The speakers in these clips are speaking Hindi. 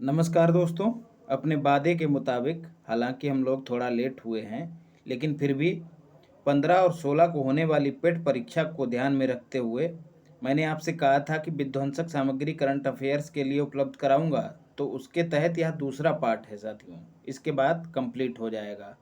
नमस्कार दोस्तों। अपने वादे के मुताबिक हालांकि हम लोग थोड़ा लेट हुए हैं, लेकिन फिर भी 15 और 16 को होने वाली पेट परीक्षा को ध्यान में रखते हुए मैंने आपसे कहा था कि विध्वंसक सामग्री करंट अफेयर्स के लिए उपलब्ध कराऊंगा। तो उसके तहत यह दूसरा पार्ट है साथियों। इसके बाद कंप्लीट हो जाएगा।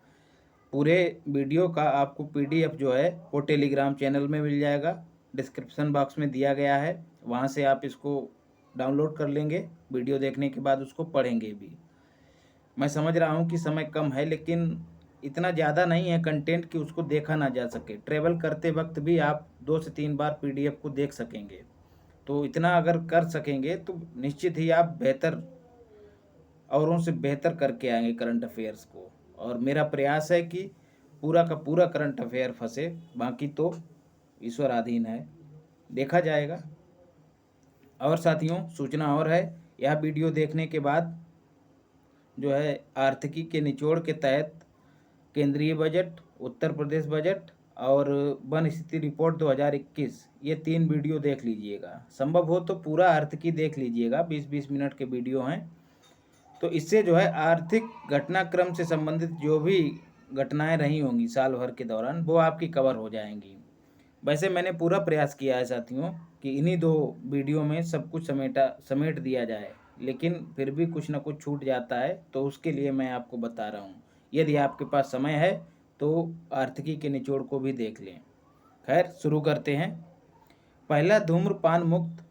पूरे वीडियो का आपको पीडीएफ जो है वो टेलीग्राम चैनल में मिल जाएगा। डिस्क्रिप्शन बॉक्स में दिया गया है, वहाँ से आप इसको डाउनलोड कर लेंगे। वीडियो देखने के बाद उसको पढ़ेंगे भी। मैं समझ रहा हूँ कि समय कम है, लेकिन इतना ज़्यादा नहीं है कंटेंट कि उसको देखा ना जा सके। ट्रेवल करते वक्त भी आप 2 से 3 बार पीडीएफ को देख सकेंगे। तो इतना अगर कर सकेंगे तो निश्चित ही आप बेहतर, औरों से बेहतर करके आएंगे करंट अफेयर्स को। और मेरा प्रयास है कि पूरा का पूरा करंट अफेयर फंसे, बाकी तो ईश्वर अधीन है, देखा जाएगा। और साथियों, सूचना और है, यह वीडियो देखने के बाद जो है आर्थिकी के निचोड़ के तहत केंद्रीय बजट, उत्तर प्रदेश बजट और वन स्थिति रिपोर्ट 2021, ये 3 वीडियो देख लीजिएगा। संभव हो तो पूरा आर्थिकी देख लीजिएगा, 20-20 मिनट के वीडियो हैं। तो इससे जो है आर्थिक घटनाक्रम से संबंधित जो भी घटनाएं रही होंगी साल भर के दौरान, वो आपकी कवर हो जाएंगी। वैसे मैंने पूरा प्रयास किया है साथियों कि इन्हीं 2 वीडियो में सब कुछ समेट दिया जाए, लेकिन फिर भी कुछ ना कुछ छूट जाता है, तो उसके लिए मैं आपको बता रहा हूँ। यदि आपके पास समय है तो आर्थिकी के निचोड़ को भी देख लें। खैर, शुरू करते हैं। पहला धूम्रपान मुक्त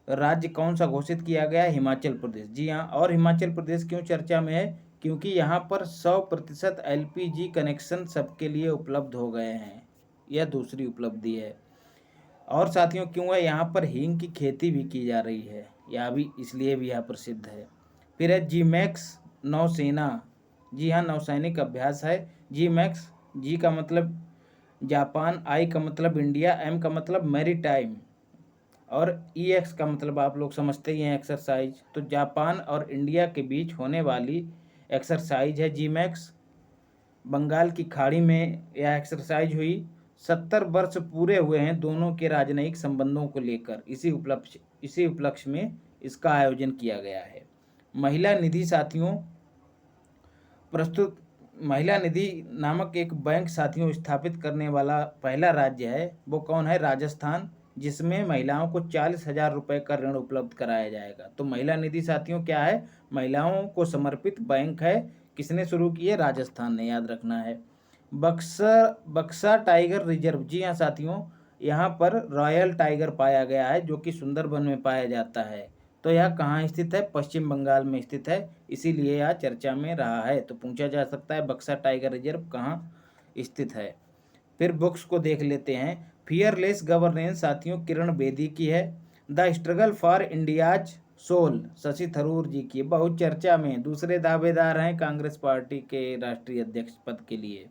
राज्य कौन सा घोषित किया गया है? हिमाचल प्रदेश। जी हाँ। और हिमाचल प्रदेश क्यों चर्चा में है? क्योंकि यहाँ पर 100% एलपीजी कनेक्शन सबके लिए उपलब्ध हो गए हैं। यह दूसरी उपलब्धि है। और साथियों, क्यों है? यहाँ पर हींग की खेती भी की जा रही है, यह भी इसलिए भी यह प्रसिद्ध है। फिर है जी मैक्स नौसेना। जी हाँ, नौसैनिक अभ्यास है जी मैक्स। जी का मतलब जापान, आई का मतलब इंडिया, एम का मतलब मैरीटाइम और ई एक्स का मतलब आप लोग समझते ही हैं, एक्सरसाइज। तो जापान और इंडिया के बीच होने वाली एक्सरसाइज है जी मैक्स। बंगाल की खाड़ी में यह एक्सरसाइज हुई। 70 वर्ष पूरे हुए हैं दोनों के राजनयिक संबंधों को लेकर। इसी उपलक्ष्य में इसका आयोजन किया गया है। महिला निधि साथियों, प्रस्तुत महिला निधि नामक एक बैंक साथियों स्थापित करने वाला पहला राज्य है। वो कौन है? राजस्थान, जिसमें महिलाओं को 40,000 रुपये का ऋण उपलब्ध कराया जाएगा। तो महिला निधि साथियों क्या है? महिलाओं को समर्पित बैंक है। किसने शुरू की है? राजस्थान ने, याद रखना है। बक्सा टाइगर रिजर्व। जी हाँ साथियों, यहाँ पर रॉयल टाइगर पाया गया है जो कि सुंदरबन में पाया जाता है। तो यह कहाँ स्थित है? पश्चिम बंगाल में स्थित है, इसीलिए यह चर्चा में रहा है। तो पूछा जा सकता है बक्सा टाइगर रिजर्व कहाँ स्थित है। फिर बुक्स को देख लेते हैं। फियरलेस गवर्नेंस साथियों किरण बेदी की है। The struggle for India's soul Shashi Tharoor ji की, बहुत चर्चा में। दूसरे दावेदार हैं कांग्रेस पार्टी के राष्ट्रीय अध्यक्ष पद के लिए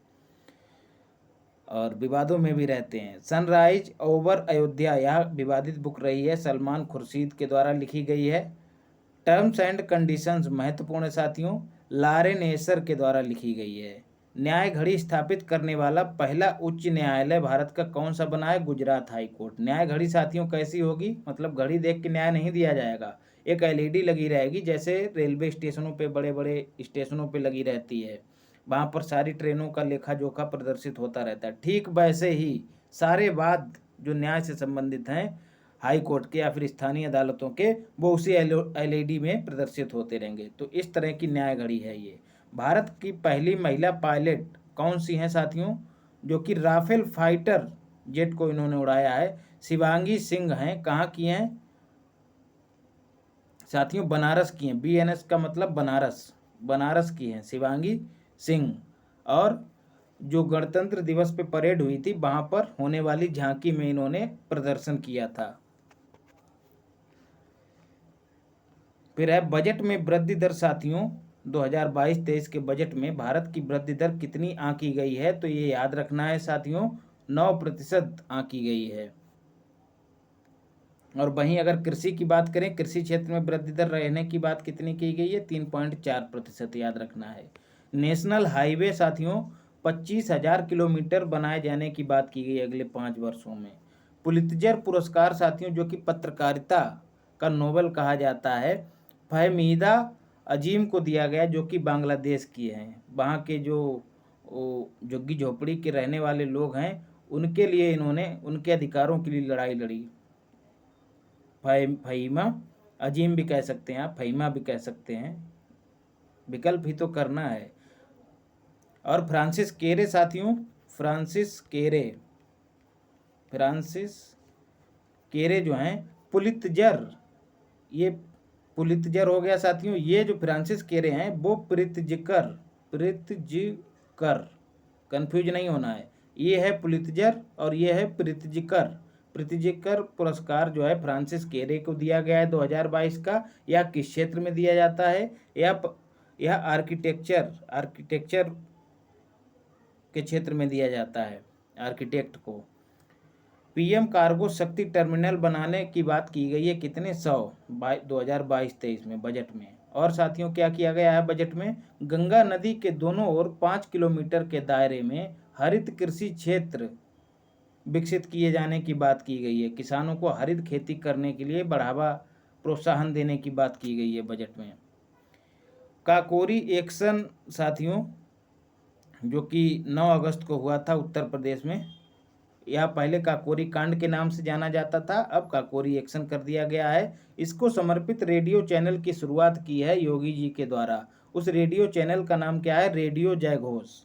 और विवादों में भी रहते हैं। सनराइज ओवर अयोध्या, यह विवादित बुक रही है, सलमान खुर्शीद के द्वारा लिखी गई है। टर्म्स एंड कंडीशंस महत्वपूर्ण है साथियों, लारेन एसर के द्वारा लिखी गई है। न्याय घड़ी स्थापित करने वाला पहला उच्च न्यायालय भारत का कौन सा बना है? Gujarat high court. न्याय घड़ी साथियों कैसी होगी? मतलब घड़ी देख के न्याय नहीं दिया जाएगा, एक एलईडी लगी रहेगी, जैसे रेलवे स्टेशनों पे, बड़े बड़े स्टेशनों पे लगी रहती है। वहाँ पर सारी ट्रेनों का लेखा जोखा प्रदर्शित होता रहता है। ठीक वैसे ही सारे वाद जो न्याय से संबंधित हैं हाई कोर्ट के या फिर स्थानीय अदालतों के, वो उसी एलईडी में प्रदर्शित होते रहेंगे। तो इस तरह की न्याय घड़ी है ये। भारत की पहली महिला पायलट कौन सी हैं साथियों? जो कि राफेल फाइटर जेट को इन्होंने उड़ाया है, शिवांगी सिंह हैं। कहाँ की हैं साथियों? बनारस की हैं। बीएनएस का मतलब बनारस, बनारस की हैं शिवांगी सिंह। और जो गणतंत्र दिवस पे परेड हुई थी, वहां पर होने वाली झांकी में इन्होंने प्रदर्शन किया था। फिर है बजट में वृद्धि दर साथियों, 2022-23 के बजट में भारत की वृद्धि दर कितनी आंकी गई है? तो ये याद रखना है साथियों, 9% आंकी गई है। और वहीं अगर कृषि की बात करें, कृषि क्षेत्र में वृद्धि दर रहने की बात कितनी की गई है? 3.4%, याद रखना है। नेशनल हाईवे साथियों 25,000 किलोमीटर बनाए जाने की बात की गई अगले 5 वर्षों में। पुलित्जर पुरस्कार साथियों, जो कि पत्रकारिता का नोबेल कहा जाता है, फहमीदा अजीम को दिया गया, जो कि बांग्लादेश की हैं। वहाँ के जो झुग्गी झोपड़ी के रहने वाले लोग हैं, उनके लिए इन्होंने उनके अधिकारों के लिए लड़ाई लड़ी। फहीमा, अजीम भी कह सकते हैं आप, फहीमा भी कह सकते हैं, विकल्प ही तो करना है। और फ्रांसिस केरे साथियों, फ्रांसिस केरे जो हैं पुलित्जर, ये पुलित्जर हो गया साथियों। ये जो फ्रांसिस केरे हैं वो प्रित्जकर, कंफ्यूज नहीं होना है। ये है पुलित्जर और ये है प्रित्जकर। प्रित्जकर पुरस्कार जो है फ्रांसिस केरे को दिया गया है 2022 का। यह किस क्षेत्र में दिया जाता है? यह आर्किटेक्चर के क्षेत्र में दिया जाता है, आर्किटेक्ट को। पीएम कार्गो शक्ति टर्मिनल बनाने की बात की गई है कितने? 100 2022-23 में बजट में। और साथियों क्या किया गया है बजट में? गंगा नदी के दोनों ओर 5 किलोमीटर के दायरे में हरित कृषि क्षेत्र विकसित किए जाने की बात की गई है। किसानों को हरित खेती करने के लिए बढ़ावा, प्रोत्साहन देने की बात की गई है बजट में। काकोरी एक्शन साथियों, जो कि 9 अगस्त को हुआ था उत्तर प्रदेश में। यह पहले काकोरी कांड के नाम से जाना जाता था, अब काकोरी एक्शन कर दिया गया है। इसको समर्पित रेडियो चैनल की शुरुआत की है योगी जी के द्वारा। उस रेडियो चैनल का नाम क्या है? रेडियो जय घोष।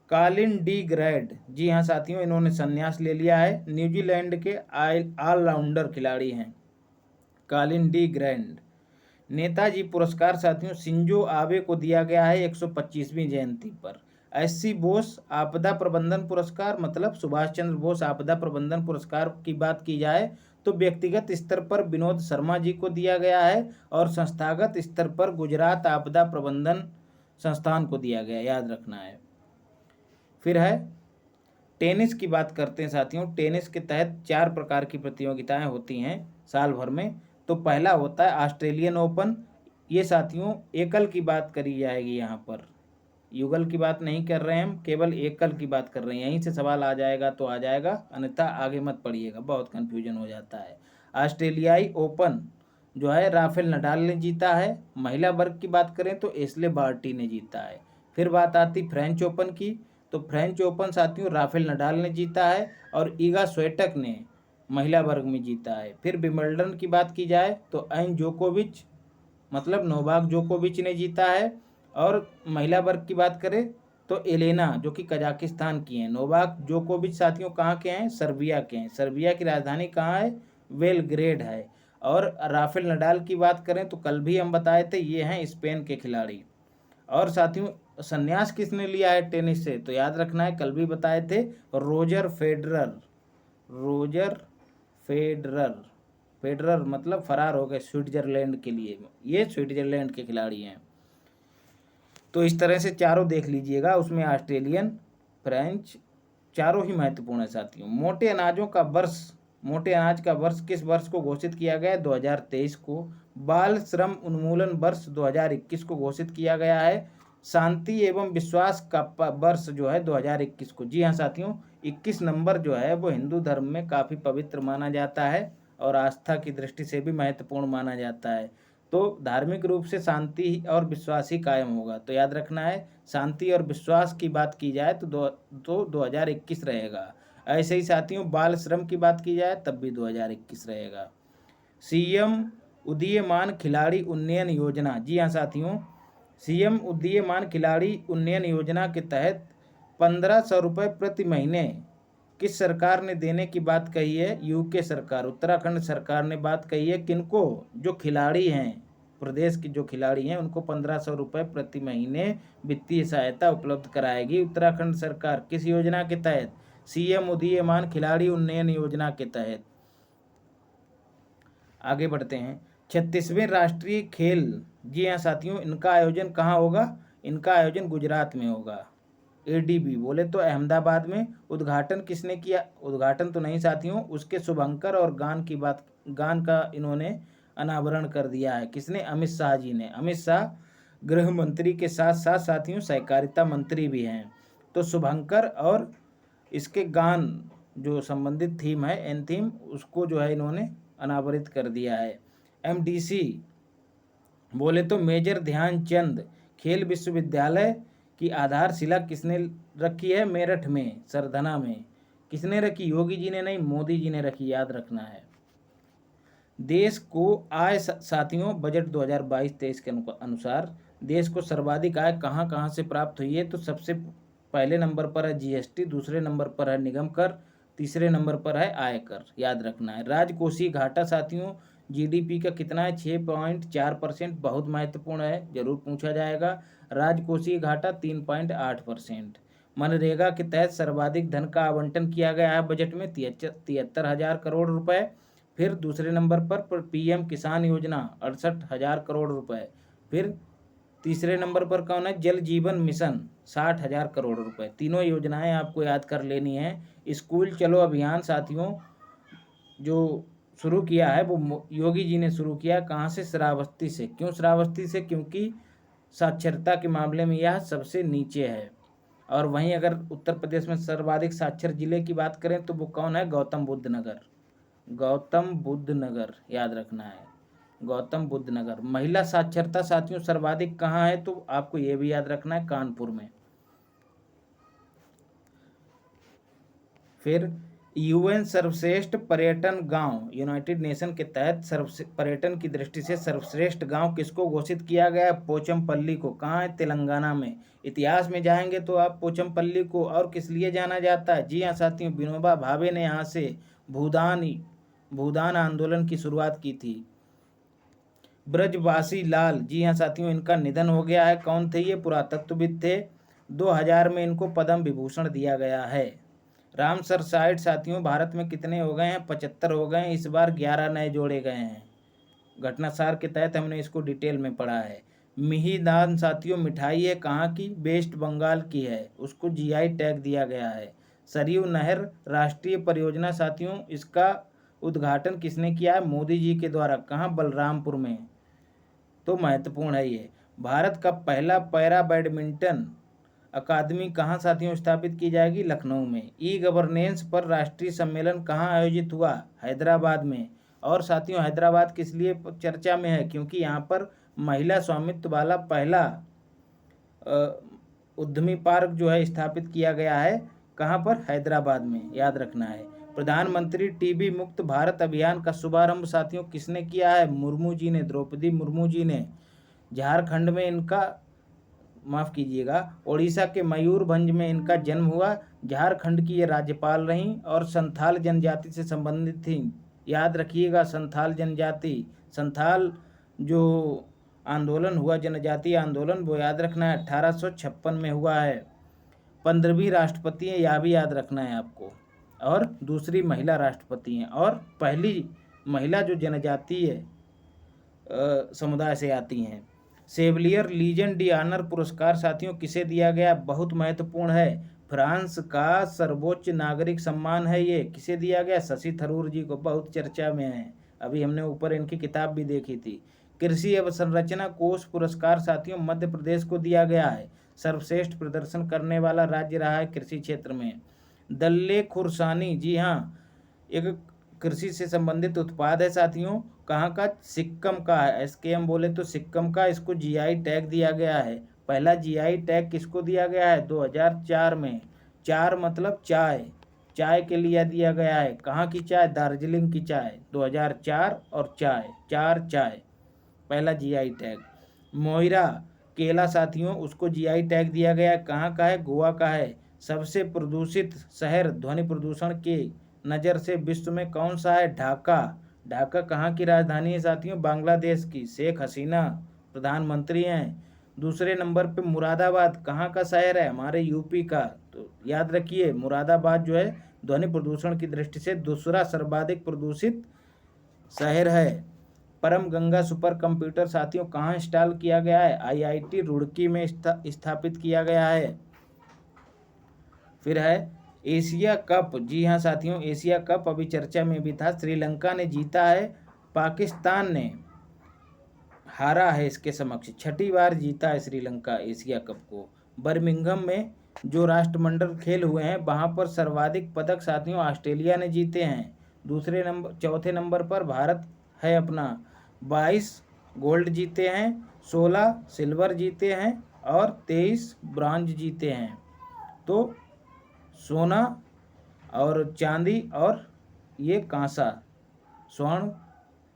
कालिन डी ग्रैड, जी हाँ साथियों, इन्होंने संन्यास ले लिया है। न्यूजीलैंड के ऑलराउंडर खिलाड़ी हैं कालिन डी ग्रैंड। नेताजी पुरस्कार साथियों शिंजो आबे को दिया गया है 125वीं जयंती पर। एससी बोस आपदा प्रबंधन पुरस्कार, मतलब सुभाष चंद्र बोस आपदा प्रबंधन पुरस्कार की बात की जाए तो व्यक्तिगत स्तर पर विनोद शर्मा जी को दिया गया है और संस्थागत स्तर पर गुजरात आपदा प्रबंधन संस्थान को दिया गया, याद रखना है। फिर है टेनिस की बात करते हैं साथियों। टेनिस के तहत 4 प्रकार की प्रतियोगिताएं होती हैं साल भर में। तो पहला होता है ऑस्ट्रेलियन ओपन। ये साथियों एकल की बात करी जाएगी, यहाँ पर युगल की बात नहीं कर रहे हैं हम, केवल एकल की बात कर रहे हैं। यहीं से सवाल आ जाएगा तो आ जाएगा, अन्यथा आगे मत पढ़िएगा, बहुत कन्फ्यूजन हो जाता है। ऑस्ट्रेलियाई ओपन जो है राफेल नडाल ने जीता है। महिला वर्ग की बात करें तो एशले बार्टी ने जीता है। फिर बात आती फ्रेंच ओपन की, तो फ्रेंच ओपन साथियों राफेल नडाल ने जीता है और ईगा स्वेटक ने महिला वर्ग में जीता है। फिर विंबलडन की बात की जाए तो एन जोकोविच, मतलब नोवाक जोकोविच ने जीता है। और महिला वर्ग की बात करें तो एलेना, जो कि कजाकिस्तान की हैं। नोवाक जोकोविच साथियों कहाँ के हैं? सर्बिया के हैं। सर्बिया की राजधानी कहाँ है? बेलग्रेड है। और राफेल नडाल की बात करें तो कल भी हम बताए थे, ये हैं स्पेन के खिलाड़ी। और साथियों संन्यास किसने लिया है टेनिस से? तो याद रखना है, कल भी बताए थे, Roger Federer. Roger Federer, Federer मतलब फरार हो गए स्विट्जरलैंड के लिए, ये स्विट्जरलैंड के खिलाड़ी हैं। तो इस तरह से चारों देख लीजिएगा, उसमें ऑस्ट्रेलियन, फ्रेंच, चारों ही महत्वपूर्ण है साथियों। मोटे अनाज का वर्ष किस वर्ष को घोषित किया गया है? 2023 को। बाल श्रम उन्मूलन वर्ष 2021 को घोषित किया गया है। शांति एवं विश्वास का वर्ष जो है 2021 को। जी हाँ साथियों, 21 नंबर जो है वो हिंदू धर्म में काफ़ी पवित्र माना जाता है और आस्था की दृष्टि से भी महत्वपूर्ण माना जाता है। तो धार्मिक रूप से शांति और विश्वास ही कायम होगा। तो याद रखना है, शांति और विश्वास की बात की जाए तो 2021 रहेगा। ऐसे ही साथियों बाल श्रम की बात की जाए तब भी 2021 रहेगा। सीएम उदीयमान खिलाड़ी उन्नयन योजना, जी हाँ साथियों, सीएम उदीयमान खिलाड़ी उन्नयन योजना के तहत 1500 रुपये प्रति महीने किस सरकार ने देने की बात कही है? यूके सरकार, उत्तराखंड सरकार ने बात कही है। किनको? जो खिलाड़ी हैं, प्रदेश के जो खिलाड़ी हैं उनको 1500 रुपये प्रति महीने वित्तीय सहायता उपलब्ध कराएगी उत्तराखंड सरकार। किस योजना के तहत? सीएम उदीयमान खिलाड़ी उन्नयन योजना के तहत। आगे बढ़ते हैं। 36वें राष्ट्रीय खेल, जी हाँ साथियों, इनका आयोजन कहाँ होगा? इनका आयोजन गुजरात में होगा। एडीबी बोले तो अहमदाबाद में। उद्घाटन किसने किया? उद्घाटन तो नहीं साथियों, उसके शुभंकर और गान का इन्होंने अनावरण कर दिया है। किसने? अमित शाह जी ने। अमित शाह गृह मंत्री के साथ साथ साथियों सहकारिता मंत्री भी हैं। तो शुभंकर और इसके गान जो संबंधित थीम है, एन थीम, उसको जो है इन्होंने अनावरित कर दिया है। एमडीसी बोले तो मेजर ध्यानचंद खेल विश्वविद्यालय की आधारशिला किसने रखी है? मेरठ में, सरधना में। किसने रखी? योगी जी ने नहीं, मोदी जी ने रखी, याद रखना है। देश को आय साथियों बजट 2022-23 के अनुसार देश को सर्वाधिक आय कहाँ कहाँ से प्राप्त हुई है? तो सबसे पहले नंबर पर है जीएसटी, दूसरे नंबर पर है निगम कर, तीसरे नंबर पर है आयकर, याद रखना है। राजकोषीय घाटा साथियों जीडीपी का कितना है? 6.4%, बहुत महत्वपूर्ण है, जरूर पूछा जाएगा। राजकोषीय घाटा 3.8%। मनरेगा के तहत सर्वाधिक धन का आवंटन किया गया है बजट में 73,000 करोड़ रुपए। फिर दूसरे नंबर पर पीएम किसान योजना 68,000 करोड़ रुपए। फिर तीसरे नंबर पर कौन है? जल जीवन मिशन 60,000 करोड़ रुपए। तीनों योजनाएं आपको याद कर लेनी है। स्कूल चलो अभियान साथियों जो शुरू किया है वो योगी जी ने शुरू किया। कहाँ से? श्रावस्ती से। क्यों श्रावस्ती से? क्योंकि साक्षरता के मामले में यह सबसे नीचे है। और वहीं अगर उत्तर प्रदेश में सर्वाधिक साक्षर जिले की बात करें तो वो कौन है? गौतम बुद्ध नगर। गौतम बुद्ध नगर, याद रखना है, गौतम बुद्ध नगर। महिला साक्षरता साथियों सर्वाधिक कहाँ है? तो आपको ये भी याद रखना है, कानपुर में। फिर यूएन सर्वश्रेष्ठ पर्यटन गांव, यूनाइटेड नेशन के तहत पर्यटन की दृष्टि से सर्वश्रेष्ठ गांव किसको घोषित किया गया? पोचमपल्ली को। कहाँ है? तेलंगाना में। इतिहास में जाएंगे तो आप पोचमपल्ली को और किस लिए जाना जाता है? जी हाँ साथियों, विनोबा भावे ने यहाँ से भूदान आंदोलन की शुरुआत की थी। ब्रजवासी लाल, जी हाँ साथियों, इनका निधन हो गया है। कौन थे ये? पुरातत्वविद थे। 2000 में इनको पद्म विभूषण दिया गया है। रामसर साइट साथियों भारत में कितने हो गए हैं? 75 हो गए हैं। इस बार 11 नए जोड़े गए हैं। घटनासार के तहत हमने इसको डिटेल में पढ़ा है। मिहिदान साथियों मिठाई है, कहाँ की? वेस्ट बंगाल की है, उसको जीआई टैग दिया गया है। सरयू नहर राष्ट्रीय परियोजना साथियों, इसका उद्घाटन किसने किया है? मोदी जी के द्वारा। कहाँ? बलरामपुर में। तो महत्वपूर्ण है ये। भारत का पहला पैरा बैडमिंटन अकादमी कहाँ साथियों स्थापित की जाएगी? लखनऊ में। ई गवर्नेंस पर राष्ट्रीय सम्मेलन कहाँ आयोजित हुआ? हैदराबाद में। और साथियों हैदराबाद किस लिए चर्चा में है? क्योंकि यहाँ पर महिला स्वामित्व वाला पहला उद्यमी पार्क जो है स्थापित किया गया है। कहाँ पर? हैदराबाद में, याद रखना है। प्रधानमंत्री टीबी मुक्त भारत अभियान का शुभारंभ साथियों किसने किया है? मुर्मू जी ने, द्रौपदी मुर्मू जी ने। झारखंड में इनका, माफ़ कीजिएगा, उड़ीसा के मयूरभंज में इनका जन्म हुआ। झारखंड की ये राज्यपाल रहीं और संथाल जनजाति से संबंधित थीं। याद रखिएगा, संथाल जनजाति, संथाल जो आंदोलन हुआ, जनजातीय आंदोलन, वो याद रखना है 1856 में हुआ है। 15वीं राष्ट्रपति हैं, यह भी याद रखना है आपको। और दूसरी महिला राष्ट्रपति हैं और पहली महिला जो जनजातीय समुदाय से आती हैं। सेविलियर लीजन डी ऑनर पुरस्कार साथियों किसे दिया गया? बहुत महत्वपूर्ण है। फ्रांस का सर्वोच्च नागरिक सम्मान है ये। किसे दिया गया? शशि थरूर जी को, बहुत चर्चा में है। अभी हमने ऊपर इनकी किताब भी देखी थी। कृषि अवसंरचना कोष पुरस्कार साथियों मध्य प्रदेश को दिया गया है। सर्वश्रेष्ठ प्रदर्शन करने वाला राज्य रहा है कृषि क्षेत्र में। दल्ले खुरसानी, जी हाँ, एक कृषि से संबंधित उत्पाद है साथियों। कहाँ का? सिक्किम का है। एसकेएम बोले तो सिक्किम का। इसको जीआई टैग दिया गया है। पहला जीआई टैग किसको दिया गया है? 2004 में। 4 मतलब चाय, चाय के लिए दिया गया है। कहाँ की चाय? दार्जिलिंग की चाय। 2004 और चाय, 4 चाय, पहला जीआई टैग। मोइरा केला साथियों, उसको जीआई टैग दिया गया है। कहाँ का है? गोवा का है। सबसे प्रदूषित शहर ध्वनि प्रदूषण के नज़र से विश्व में कौन सा है? ढाका। ढाका कहाँ की राजधानी है साथियों? बांग्लादेश की। शेख हसीना प्रधानमंत्री हैं। दूसरे नंबर पे मुरादाबाद कहाँ का शहर है? हमारे यूपी का। तो याद रखिए मुरादाबाद जो है ध्वनि प्रदूषण की दृष्टि से दूसरा सर्वाधिक प्रदूषित शहर है। परम गंगा सुपर कंप्यूटर साथियों कहाँ इंस्टॉल किया गया है? आईआईटी रुड़की में स्थापित किया गया है। फिर है एशिया कप, जी हाँ साथियों, एशिया कप अभी चर्चा में भी था। श्रीलंका ने जीता है, पाकिस्तान ने हारा है इसके समक्ष। 6ठी बार जीता है श्रीलंका एशिया कप को। बर्मिंघम में जो राष्ट्रमंडल खेल हुए हैं वहाँ पर सर्वाधिक पदक साथियों ऑस्ट्रेलिया ने जीते हैं। चौथे नंबर पर भारत है अपना 22 गोल्ड जीते हैं, 16 सिल्वर जीते हैं और 23 ब्रॉन्ज जीते हैं। तो सोना और चांदी और ये कांसा, स्वर्ण,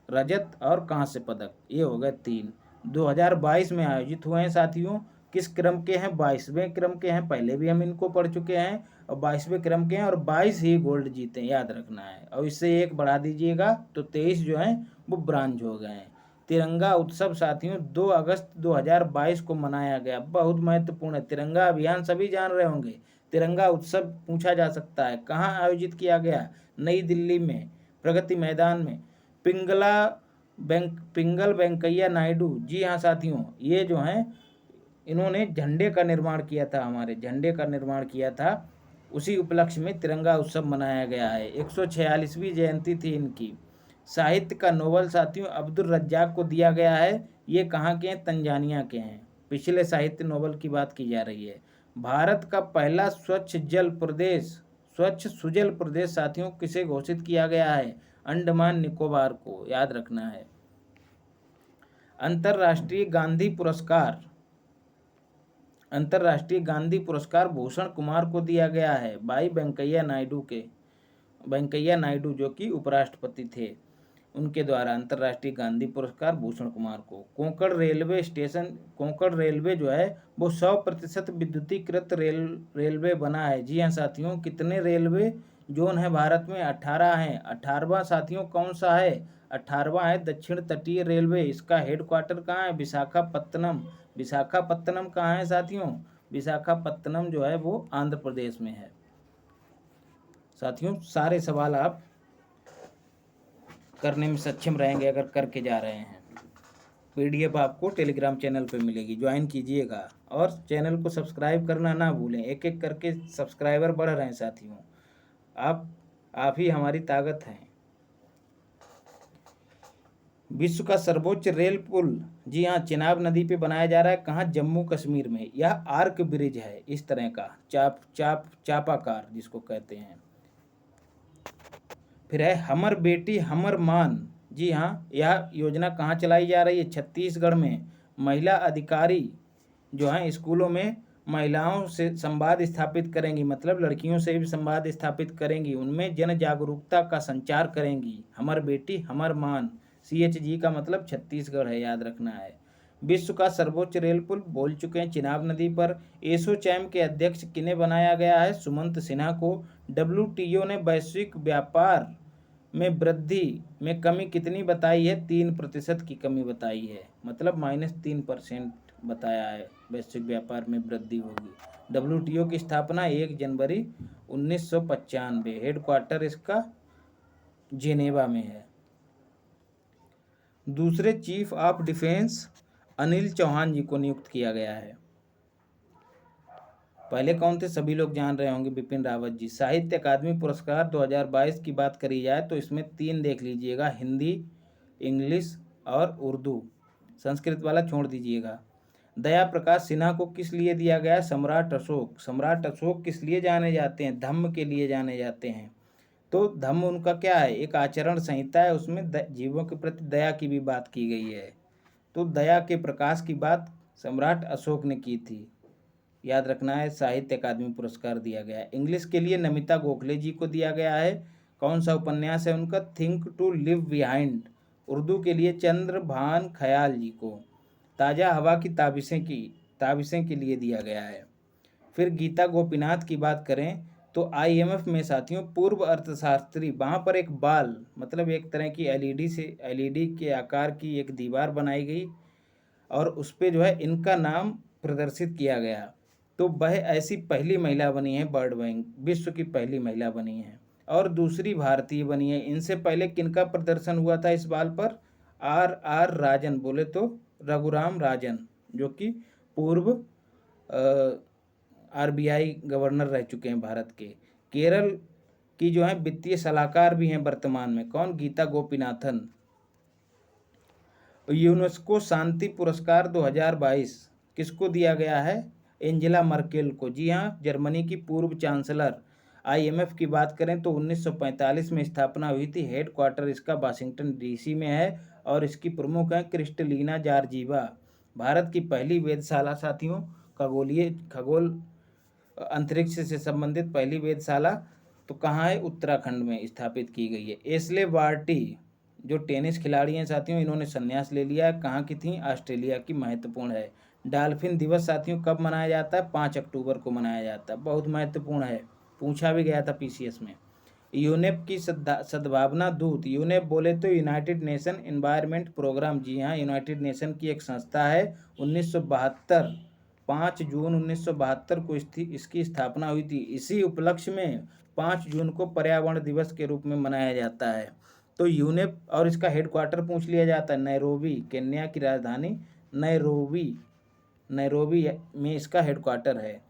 रजत और कांस्य पदक, ये हो गए 3। 2022 में आयोजित हुए हैं साथियों। किस क्रम के हैं? 22वें क्रम के हैं। पहले भी हम इनको पढ़ चुके हैं और 22वें क्रम के हैं और 22 ही गोल्ड जीते हैं, याद रखना है। और इससे एक बढ़ा दीजिएगा तो 23 जो हैं वो ब्रांज हो गए हैं। तिरंगा उत्सव साथियों 2 अगस्त 2022 को मनाया गया, बहुत महत्वपूर्ण है। तिरंगा अभियान सभी जान रहे होंगे। तिरंगा उत्सव पूछा जा सकता है कहाँ आयोजित किया गया? नई दिल्ली में, प्रगति मैदान में। पिंगल वेंकैया नायडू, जी हाँ साथियों, ये जो हैं इन्होंने झंडे का निर्माण किया था, हमारे झंडे का निर्माण किया था। उसी उपलक्ष्य में तिरंगा उत्सव मनाया गया है। 146वीं जयंती थी इनकी। साहित्य का नोबेल साथियों अब्दुल रज्जाक को दिया गया है। ये कहाँ के हैं? तंजानिया के हैं। पिछले साहित्य नोबेल की बात की जा रही है। भारत का पहला स्वच्छ सुजल प्रदेश साथियों किसे घोषित किया गया है? अंडमान निकोबार को, याद रखना है। अंतर्राष्ट्रीय गांधी पुरस्कार भूषण कुमार को दिया गया है, भाई वेंकैया नायडू जो कि उपराष्ट्रपति थे, उनके द्वारा अंतर्राष्ट्रीय गांधी पुरस्कार भूषण कुमार को। कोंकण रेलवे जो है वो 100% विद्युतीकृत रेलवे बना है। जी हाँ साथियों, कितने रेलवे जोन है भारत में? 18 हैं। 18वां साथियों कौन सा है? 18वां है दक्षिण तटीय रेलवे। इसका हेडक्वार्टर कहाँ है? विशाखापत्तनम। विशाखापत्तनम कहाँ है साथियों? विशाखापत्तनम जो है वो आंध्र प्रदेश में है। साथियों सारे सवाल आप करने में सक्षम रहेंगे अगर करके जा रहे हैं। PDF आपको टेलीग्राम चैनल पे मिलेगी, ज्वाइन कीजिएगा और चैनल को सब्सक्राइब करना ना भूलें। एक एक करके सब्सक्राइबर बढ़ रहे हैं साथियों, आप ही हमारी ताकत हैं। विश्व का सर्वोच्च रेल पुल, जी हाँ, चिनाब नदी पे बनाया जा रहा है। कहाँ? जम्मू कश्मीर में। यह आर्क ब्रिज है, इस तरह का चापाकार जिसको कहते हैं। फिर है हमर बेटी हमर मान, जी हाँ, यह योजना कहाँ चलाई जा रही है? छत्तीसगढ़ में। महिला अधिकारी जो हैं स्कूलों में महिलाओं से संवाद स्थापित करेंगी, मतलब लड़कियों से भी संवाद स्थापित करेंगी, उनमें जन जागरूकता का संचार करेंगी। हमर बेटी हमर मान, CHG का मतलब छत्तीसगढ़ है, याद रखना है। विश्व का सर्वोच्च रेल पुल बोल चुके हैं, चिनाब नदी पर। एसोचैम के अध्यक्ष किन्हें बनाया गया है? सुमंत सिन्हा को। WTO ने वैश्विक व्यापार में वृद्धि में कमी कितनी बताई है? 3% की कमी बताई है, मतलब -3% बताया है वैश्विक व्यापार में वृद्धि होगी। WTO की स्थापना 1 जनवरी 1995, हेडक्वार्टर इसका जेनेवा में है। दूसरे chief of defence Anil Chauhan ji को नियुक्त किया गया है। पहले कौन थे? सभी लोग जान रहे होंगे, बिपिन रावत जी। साहित्य अकादमी पुरस्कार 2022 की बात करी जाए तो इसमें 3 देख लीजिएगा, हिंदी, इंग्लिश और उर्दू। संस्कृत वाला छोड़ दीजिएगा। दया प्रकाश सिन्हा को किस लिए दिया गया? सम्राट अशोक। सम्राट अशोक किस लिए जाने जाते हैं? धम्म के लिए जाने जाते हैं। तो धम्म उनका क्या है? एक आचरण संहिता है, उसमें जीवों के प्रति दया की भी बात की गई है। तो दया के प्रकाश की बात सम्राट अशोक ने की थी, याद रखना है। साहित्य अकादमी पुरस्कार दिया गया है। इंग्लिश के लिए नमिता गोखले जी को दिया गया है। कौन सा उपन्यास है उनका? Think to live behind. Urdu के लिए चंद्रभान खयाल जी को। ताज़ा हवा की ताबिशें के लिए दिया गया है। फिर गीता गोपीनाथ की बात करें तो IMF में साथियों पूर्व अर्थशास्त्री, वहाँ पर एक बाल मतलब एक तरह की LED के आकार की एक दीवार बनाई गई और उस पर जो है इनका नाम प्रदर्शित किया गया। तो वह ऐसी पहली महिला बनी है, वर्ल्ड बैंक विश्व की पहली महिला बनी है और दूसरी भारतीय बनी है। इनसे पहले किनका प्रदर्शन हुआ था इस बाल पर? RR राजन, बोले तो रघुराम राजन, जो कि पूर्व RBI गवर्नर रह चुके हैं भारत के। केरल की जो है वित्तीय सलाहकार भी हैं वर्तमान में। कौन? गीता गोपीनाथन। यूनेस्को शांति पुरस्कार 2022 किसको दिया गया है? एंजेला मर्केल को। जी हाँ, जर्मनी की पूर्व चांसलर। IMF की बात करें तो 1945 में स्थापना हुई थी, हेडक्वार्टर इसका वाशिंगटन DC में है और इसकी प्रमुख हैं क्रिस्टलीना जॉर्जीवा। भारत की पहली वेधशाला साथियों, खगोल अंतरिक्ष से संबंधित पहली वेधशाला तो कहाँ है? उत्तराखंड में स्थापित की गई है। एशले बार्टी जो टेनिस खिलाड़ी हैं साथियों, इन्होंने संन्यास ले लिया है। कहाँ की थी? ऑस्ट्रेलिया की। महत्वपूर्ण है। डॉल्फिन दिवस साथियों कब मनाया जाता है? 5 अक्टूबर को मनाया जाता है। बहुत महत्वपूर्ण है, पूछा भी गया था पीसीएस में। यूनेप की सद्भावना दूत, यूनेप बोले तो यूनाइटेड नेशन एनवायरनमेंट प्रोग्राम। जी हाँ, यूनाइटेड नेशन की एक संस्था है। 1972 5 जून 1972 को इसकी स्थापना हुई थी। इसी उपलक्ष्य में 5 जून को पर्यावरण दिवस के रूप में मनाया जाता है। तो यूनेप, और इसका हेडक्वार्टर पूछ लिया जाता है नैरोबी, केन्या की राजधानी नैरोबी में इसका हेडक्वार्टर है।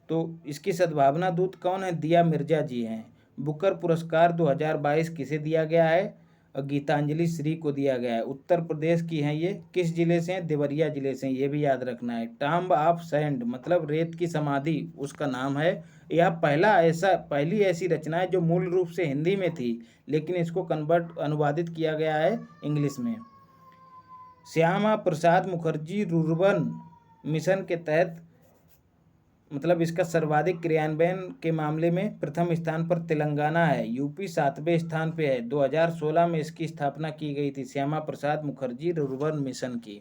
तो इसकी सद्भावना दूत कौन है? दिया मिर्जा जी हैं। बुकर पुरस्कार 2022 किसे दिया गया है? गीतांजलि श्री को दिया गया है। उत्तर प्रदेश की हैं ये। किस जिले से हैं? देवरिया जिले से हैं, ये भी याद रखना है। टॉम्ब ऑफ सैंड मतलब रेत की समाधि, उसका नाम है। यह पहली ऐसी रचना है जो मूल रूप से हिंदी में थी, लेकिन इसको अनुवादित किया गया है इंग्लिश में। श्यामा प्रसाद मुखर्जी रूर्बन मिशन के तहत मतलब इसका सर्वाधिक क्रियान्वयन के मामले में प्रथम स्थान पर तेलंगाना है। यूपी 7वें स्थान पे है। 2016 में इसकी स्थापना की गई थी, श्यामा प्रसाद मुखर्जी रूर्बन मिशन की।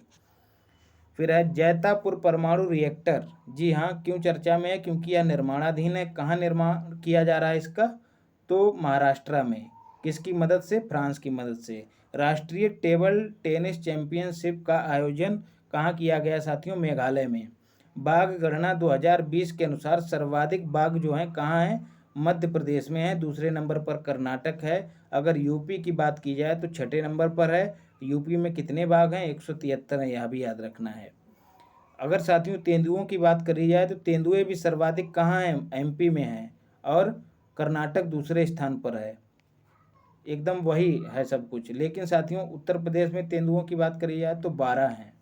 फिर है जैतापुर परमाणु रिएक्टर। जी हाँ, क्यों चर्चा में है? क्योंकि यह निर्माणाधीन है। कहाँ निर्माण किया जा रहा है इसका? तो महाराष्ट्र में। किसकी मदद से? फ्रांस की मदद से। राष्ट्रीय टेबल टेनिस चैंपियनशिप का आयोजन कहाँ किया गया साथियों? मेघालय में। बाघ गणना 2020 के अनुसार सर्वाधिक बाघ जो हैं कहाँ हैं? मध्य प्रदेश में है। दूसरे नंबर पर कर्नाटक है। अगर यूपी की बात की जाए तो 6ठे नंबर पर है। यूपी में कितने बाघ हैं? 173 है, यह भी याद रखना है। अगर साथियों तेंदुओं की बात करी जाए तो तेंदुए भी सर्वाधिक कहाँ हैं? एमपी में है, और कर्नाटक दूसरे स्थान पर है। एकदम वही है सब कुछ। लेकिन साथियों उत्तर प्रदेश में तेंदुओं की बात करी जाए तो 12 हैं।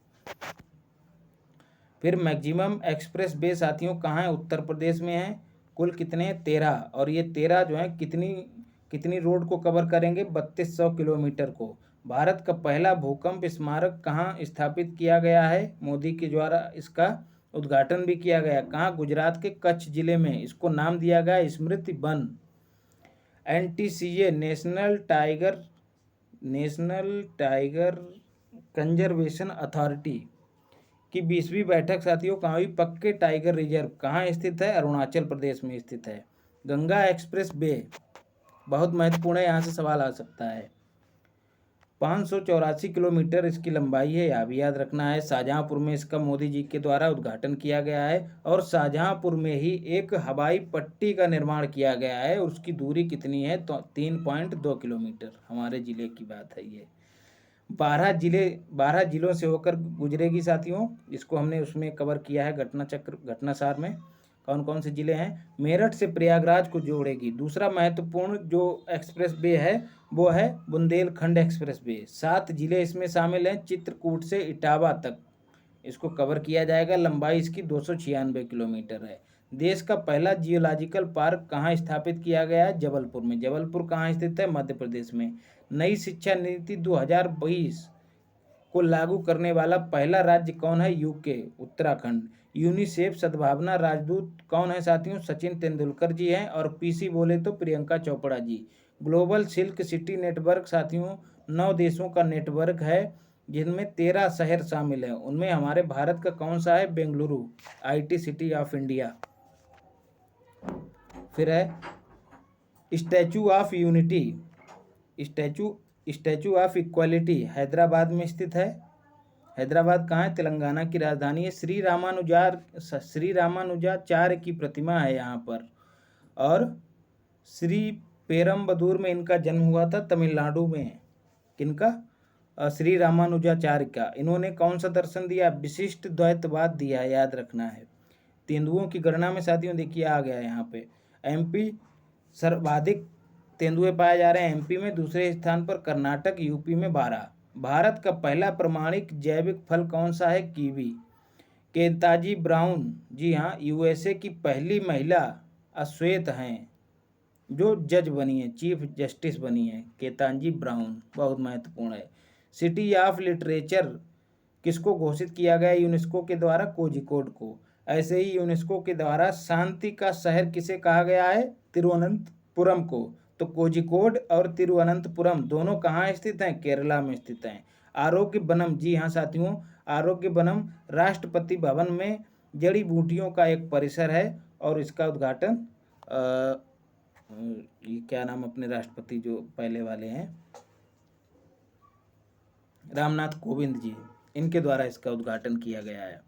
फिर मैक्सिमम एक्सप्रेस वे साथियों कहाँ है? उत्तर प्रदेश में है। कुल कितने? 13। और ये 13 जो है कितनी रोड को कवर करेंगे? 3200 किलोमीटर को। भारत का पहला भूकंप स्मारक कहाँ स्थापित किया गया है? मोदी के द्वारा इसका उद्घाटन भी किया गया। कहाँ? गुजरात के कच्छ जिले में। इसको नाम दिया गया Smriti Van. NTCA national tiger conservation authority की 20वीं बैठक साथियों कहाँ हुई? पक्के टाइगर रिजर्व कहाँ स्थित है? अरुणाचल प्रदेश में स्थित है। गंगा एक्सप्रेस वे बहुत महत्वपूर्ण है, यहाँ से सवाल आ सकता है। 584 किलोमीटर इसकी लंबाई है, यह भी याद रखना है। शाहजहांपुर में इसका मोदी जी के द्वारा उद्घाटन किया गया है। और शाहजहांपुर में ही एक हवाई पट्टी का निर्माण किया गया है। उसकी दूरी कितनी है? तो 3.2 किलोमीटर। हमारे जिले की बात है ये। 12 जिलों से होकर गुजरेगी साथियों। इसको हमने उसमें कवर किया है घटनासार में। कौन कौन से जिले हैं? मेरठ से प्रयागराज को जोड़ेगी। दूसरा महत्वपूर्ण जो एक्सप्रेस वे है वो है बुंदेलखंड एक्सप्रेस वे। 7 जिले इसमें शामिल हैं, चित्रकूट से इटावा तक इसको कवर किया जाएगा। लंबाई इसकी 296 किलोमीटर है। देश का पहला जियोलॉजिकल पार्क कहाँ स्थापित किया गया है? जबलपुर में। जबलपुर कहाँ स्थित है? मध्य प्रदेश में। नई शिक्षा नीति 2020 को लागू करने वाला पहला राज्य कौन है? यूके, उत्तराखंड। यूनिसेफ सद्भावना राजदूत कौन है साथियों? सचिन तेंदुलकर जी हैं। और पीसी बोले तो Priyanka Chopra ji. Global silk city network साथियों 9 देशों का नेटवर्क है, जिनमें 13 शहर शामिल हैं। उनमें हमारे भारत का कौन सा है? Bengaluru, IT city of India. फिर है statue of unity, statue of equality Hyderabad में स्थित है। हैदराबाद कहाँ है? तेलंगाना की राजधानी है। श्री रामानुजाचार्य की प्रतिमा है यहाँ पर। और श्री पेरम्बदूर में इनका जन्म हुआ था, तमिलनाडु में। किनका? श्री रामानुजाचार्य का। इन्होंने कौन सा दर्शन दिया? विशिष्ट द्वैतवाद दिया, याद रखना है। तेंदुओं की गणना में साथियों देखिए आ गया यहाँ पे। MP सर्वाधिक तेंदुए पाए जा रहे हैं MP में। दूसरे स्थान पर कर्नाटक, यूपी में 12। भारत का पहला प्रमाणिक जैविक फल कौन सा है? कीवी। केताजी ब्राउन, जी हाँ, USA की पहली महिला अश्वेत हैं जो जज बनी है, चीफ जस्टिस बनी है। केतांजी ब्राउन बहुत महत्वपूर्ण है। सिटी ऑफ लिटरेचर किसको घोषित किया गया यूनेस्को के द्वारा? कोझिकोड को। ऐसे ही यूनेस्को के द्वारा शांति का शहर किसे कहा गया है? तिरुवनंतपुरम को। तो कोझिकोड और तिरुवनंतपुरम दोनों कहाँ स्थित हैं? केरला में स्थित हैं। आरोग्य वनम, जी हाँ साथियों, आरोग्य वनम राष्ट्रपति भवन में जड़ी बूटियों का एक परिसर है और इसका उद्घाटन ये क्या नाम अपने राष्ट्रपति जो पहले वाले हैं, रामनाथ कोविंद जी, इनके द्वारा इसका उद्घाटन किया गया है।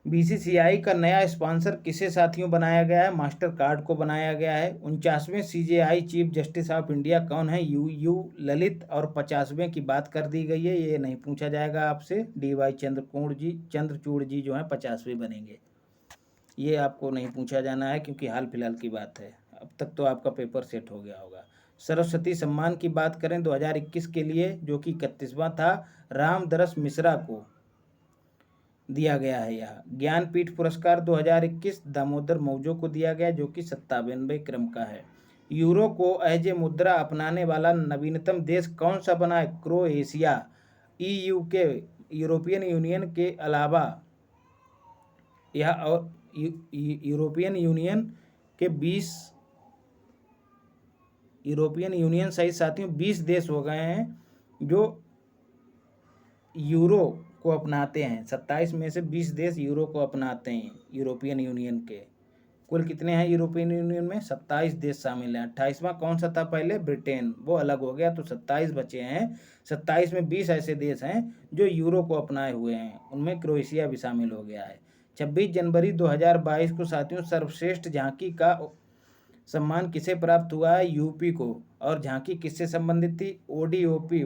बीसीसीआई का नया स्पॉन्सर किसे साथियों बनाया गया है? मास्टर कार्ड को बनाया गया है। 49वें CJI chief justice of India कौन है? यू ललित। और 50वें की बात कर दी गई है, ये नहीं पूछा जाएगा आपसे। DY चंद्रचूड़ जी जो हैं 50वें बनेंगे, ये आपको नहीं पूछा जाना है क्योंकि हाल फिलहाल की बात है। अब तक तो आपका पेपर सेट हो गया होगा। सरस्वती सम्मान की बात करें 2021 के लिए, जो कि 31वां था, रामदरस मिश्रा को दिया गया है। यह ज्ञानपीठ पुरस्कार 2021 दामोदर मौजो को दिया गया, जो कि 57वें क्रम का है। यूरो को एज ए मुद्रा अपनाने वाला नवीनतम देश कौन सा बना है? क्रोएशिया। EU के, यूरोपियन यूनियन के अलावा यह और यूरोपियन यूनियन के 20 यूरोपियन यूनियन सहित साथियों 20 देश हो गए हैं जो यूरो को अपनाते हैं। 27 में से 20 देश यूरो को अपनाते हैं यूरोपियन यूनियन के। कुल कितने हैं यूरोपियन यूनियन में? 27 देश शामिल हैं। 28वां कौन सा था पहले? ब्रिटेन, वो अलग हो गया, तो 27 बचे हैं। 27 में 20 ऐसे देश हैं जो यूरो को अपनाए हुए हैं, उनमें क्रोएशिया भी शामिल हो गया है। 26 जनवरी 2022 को साथियों सर्वश्रेष्ठ झांकी का सम्मान किसे प्राप्त हुआ है? यूपी को। और झांकी किससे संबंधित थी? ODOP,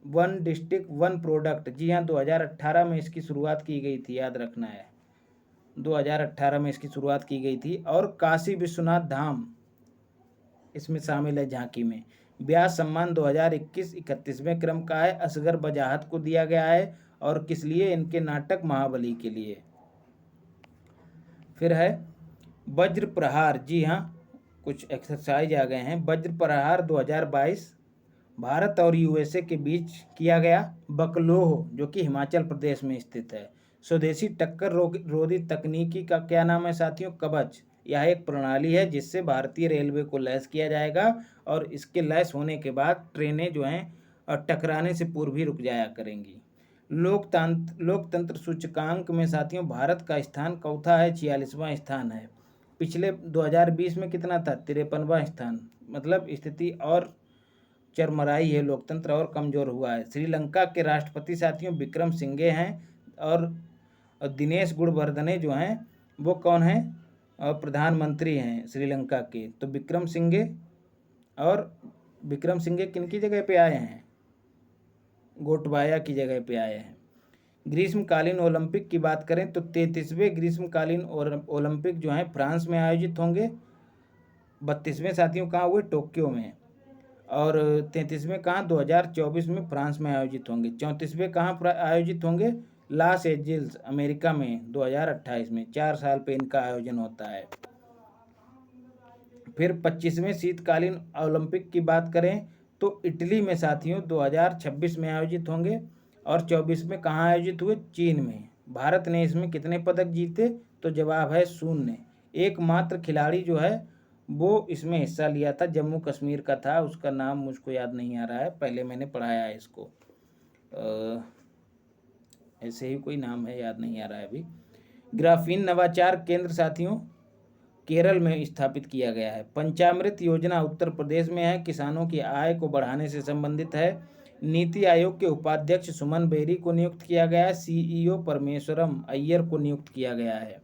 one district one product. जी हाँ, 2018 में इसकी शुरुआत की गई थी, याद रखना है, 2018 में इसकी शुरुआत की गई थी। और काशी विश्वनाथ धाम इसमें शामिल है झांकी में। व्यास सम्मान 2021 31वें क्रम का है, असगर बजाहत को दिया गया है। और किस लिए? इनके नाटक महाबली के लिए। फिर है वज्र प्रहार। जी हाँ, कुछ एक्सरसाइज आ गए हैं। वज्र प्रहार 2022 भारत और USA के बीच किया गया। बकलोह, जो कि हिमाचल प्रदेश में स्थित है। स्वदेशी टक्कर रोधी तकनीकी का क्या नाम है साथियों? कवच। यह एक प्रणाली है जिससे भारतीय रेलवे को लैस किया जाएगा और इसके लैस होने के बाद ट्रेनें जो हैं टकराने से पूर्व ही रुक जाया करेंगी। लोकतंत्र सूचकांक में साथियों भारत का स्थान चौथा है, 46वां स्थान है। पिछले 2020 में कितना था? 53वां स्थान। मतलब स्थिति और चरमराई है, लोकतंत्र और कमजोर हुआ है। श्रीलंका के राष्ट्रपति साथियों विक्रम सिंघे हैं और दिनेश गुणवर्धने जो हैं वो कौन हैं? प्रधानमंत्री हैं श्रीलंका के। तो विक्रम सिंघे किनकी जगह पे आए हैं? गोटबाया की जगह पे आए हैं। ग्रीष्मकालीन ओलंपिक की बात करें तो 33वें ग्रीष्मकालीन ओलंपिक जो हैं फ्रांस में आयोजित होंगे। 32वें साथियों कहाँ हुए? टोक्यो में। और 33वें कहाँ? 2024 में फ्रांस में आयोजित होंगे। 34वें कहाँ आयोजित होंगे? लॉस एंजिल्स अमेरिका में 2028 में। 4 साल पे इनका आयोजन होता है। फिर 25वें शीतकालीन ओलंपिक की बात करें तो इटली में साथियों 2026 में आयोजित होंगे। और 24 में कहाँ आयोजित हुए? चीन में। भारत ने इसमें कितने पदक जीते? तो जवाब है 0। एकमात्र खिलाड़ी जो है वो इसमें हिस्सा लिया था, जम्मू कश्मीर का था, उसका नाम मुझको याद नहीं आ रहा है, पहले मैंने पढ़ाया है इसको। ऐसे ही कोई नाम है, याद नहीं आ रहा है अभी। ग्राफीन नवाचार केंद्र साथियों केरल में स्थापित किया गया है। पंचामृत योजना उत्तर प्रदेश में है, किसानों की आय को बढ़ाने से संबंधित है। नीति आयोग के उपाध्यक्ष सुमन बेरी को नियुक्त किया गया है। CEO परमेश्वरम अय्यर को नियुक्त किया गया है।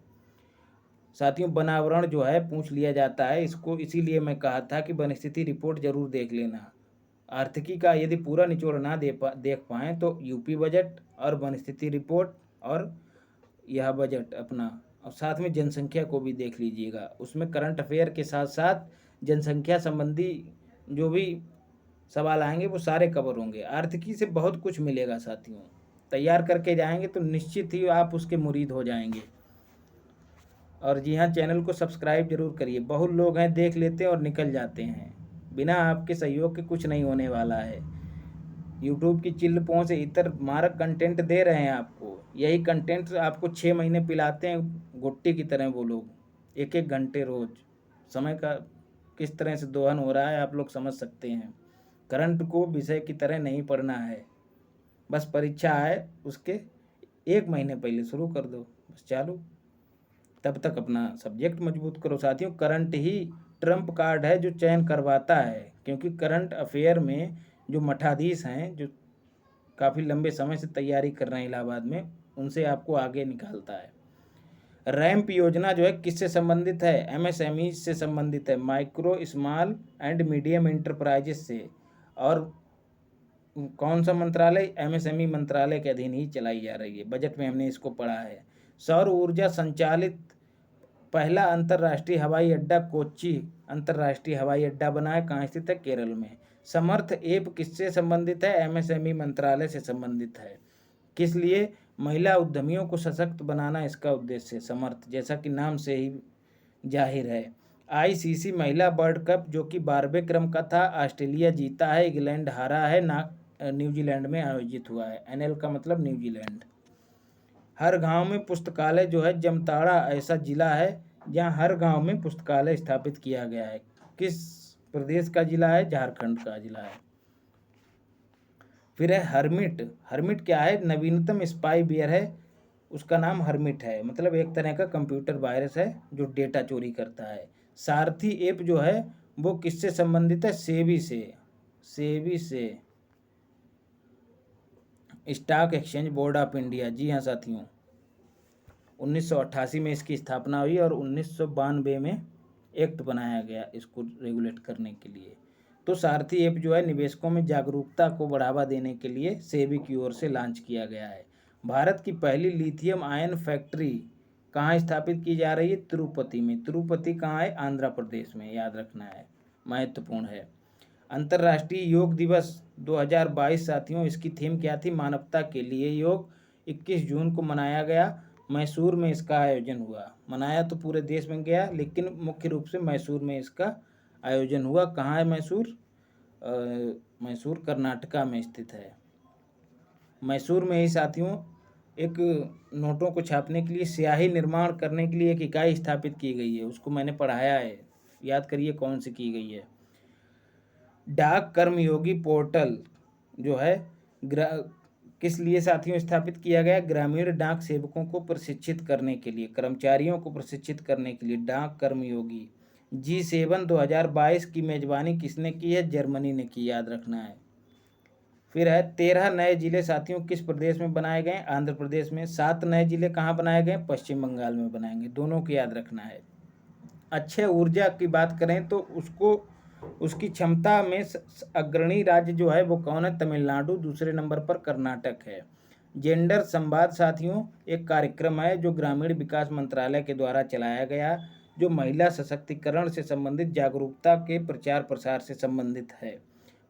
साथियों बनावरण जो है पूछ लिया जाता है इसको, इसीलिए मैं कहा था कि वन स्थिति रिपोर्ट जरूर देख लेना। आर्थिकी का यदि पूरा निचोड़ ना देख पाएँ तो यूपी बजट और वन स्थिति रिपोर्ट और यह बजट अपना, और साथ में जनसंख्या को भी देख लीजिएगा। उसमें करंट अफेयर के साथ साथ जनसंख्या संबंधी जो भी सवाल आएंगे वो सारे कवर होंगे। आर्थिकी से बहुत कुछ मिलेगा साथियों, तैयार करके जाएंगे तो निश्चित ही आप उसके मुरीद हो जाएंगे। और जी हाँ, चैनल को सब्सक्राइब जरूर करिए। बहुत लोग हैं देख लेते हैं और निकल जाते हैं, बिना आपके सहयोग के कुछ नहीं होने वाला है। यूट्यूब की चिल्ल पहुँच से इतर मारक कंटेंट दे रहे हैं आपको। यही कंटेंट आपको 6 महीने पिलाते हैं गुट्टी की तरह वो लोग, 1-1 घंटे रोज़। समय का किस तरह से दोहन हो रहा है आप लोग समझ सकते हैं। करंट को विषय की तरह नहीं पढ़ना है, बस परीक्षा है उसके 1 महीने पहले शुरू कर दो, बस चालू। तब तक अपना सब्जेक्ट मजबूत करो। साथियों, करंट ही ट्रम्प कार्ड है जो चयन करवाता है, क्योंकि करंट अफेयर में जो मठाधीश हैं, जो काफ़ी लंबे समय से तैयारी कर रहे हैं इलाहाबाद में, उनसे आपको आगे निकालता है। रैंप योजना जो है किससे संबंधित है? एमएसएमई से संबंधित है, micro small and medium enterprises से। और कौन सा मंत्रालय? एमएसएमई मंत्रालय के अधीन ही चलाई जा रही है। बजट में हमने इसको पढ़ा है। सौर ऊर्जा संचालित पहला अंतर्राष्ट्रीय हवाई अड्डा कोच्चि अंतर्राष्ट्रीय हवाई अड्डा बना है। कहाँ स्थित है? केरल में। समर्थ ऐप किससे संबंधित है? एमएसएमई मंत्रालय से संबंधित है। किस लिए? महिला उद्यमियों को सशक्त बनाना इसका उद्देश्य है। समर्थ, जैसा कि नाम से ही जाहिर है। आईसीसी महिला वर्ल्ड कप जो कि 12वें क्रम का था, ऑस्ट्रेलिया जीता है, इंग्लैंड हारा है, न्यूजीलैंड में आयोजित हुआ है। एनएल का मतलब न्यूजीलैंड। हर गांव में पुस्तकालय जो है, जामताड़ा ऐसा जिला है जहां हर गांव में पुस्तकालय स्थापित किया गया है। किस प्रदेश का जिला है? झारखंड का जिला है। फिर है हर्मिट। हर्मिट क्या है? नवीनतम स्पाईवेयर है, उसका नाम हर्मिट है, मतलब एक तरह का कंप्यूटर वायरस है जो डेटा चोरी करता है। सारथी ऐप जो है वो किससे संबंधित है? सेबी से। सेबी से, stock exchange board of India. जी हाँ साथियों, 1988 में इसकी स्थापना हुई और 1992 में एक्ट बनाया गया इसको रेगुलेट करने के लिए। तो सारथी ऐप जो है निवेशकों में जागरूकता को बढ़ावा देने के लिए सेबी की ओर से लॉन्च किया गया है। भारत की पहली लिथियम आयन फैक्ट्री कहाँ स्थापित की जा रही है? तिरुपति में। तिरुपति कहाँ है? आंध्र प्रदेश में, याद रखना है, महत्वपूर्ण है। अंतर्राष्ट्रीय योग दिवस 2022 साथियों, इसकी थीम क्या थी? मानवता के लिए योग। 21 जून को मनाया गया। मैसूर में इसका आयोजन हुआ। मनाया तो पूरे देश में गया, लेकिन मुख्य रूप से मैसूर में इसका आयोजन हुआ। कहाँ है मैसूर? मैसूर कर्नाटका में स्थित है। मैसूर में ही साथियों एक नोटों को छापने के लिए, स्याही निर्माण करने के लिए एक इकाई स्थापित की गई है। उसको मैंने पढ़ाया है, याद करिए कौन सी की गई है। डाक कर्मयोगी पोर्टल जो है किस लिए साथियों स्थापित किया गया? ग्रामीण डाक सेवकों को प्रशिक्षित करने के लिए, कर्मचारियों को प्रशिक्षित करने के लिए डाक कर्मयोगी। G7 2022 की मेजबानी किसने की है? जर्मनी ने की, याद रखना है। फिर है 13 नए जिले साथियों किस प्रदेश में बनाए गए? आंध्र प्रदेश में। 7 नए जिले कहाँ बनाए गए? पश्चिम बंगाल में बनाएंगे। दोनों को याद रखना है। अक्षय ऊर्जा की बात करें तो उसकी क्षमता में अग्रणी राज्य जो है वो कौन है? तमिलनाडु। दूसरे नंबर पर कर्नाटक है। जेंडर संवाद साथियों एक कार्यक्रम है जो ग्रामीण विकास मंत्रालय के द्वारा चलाया गया, जो महिला सशक्तिकरण से संबंधित जागरूकता के प्रचार प्रसार से संबंधित है।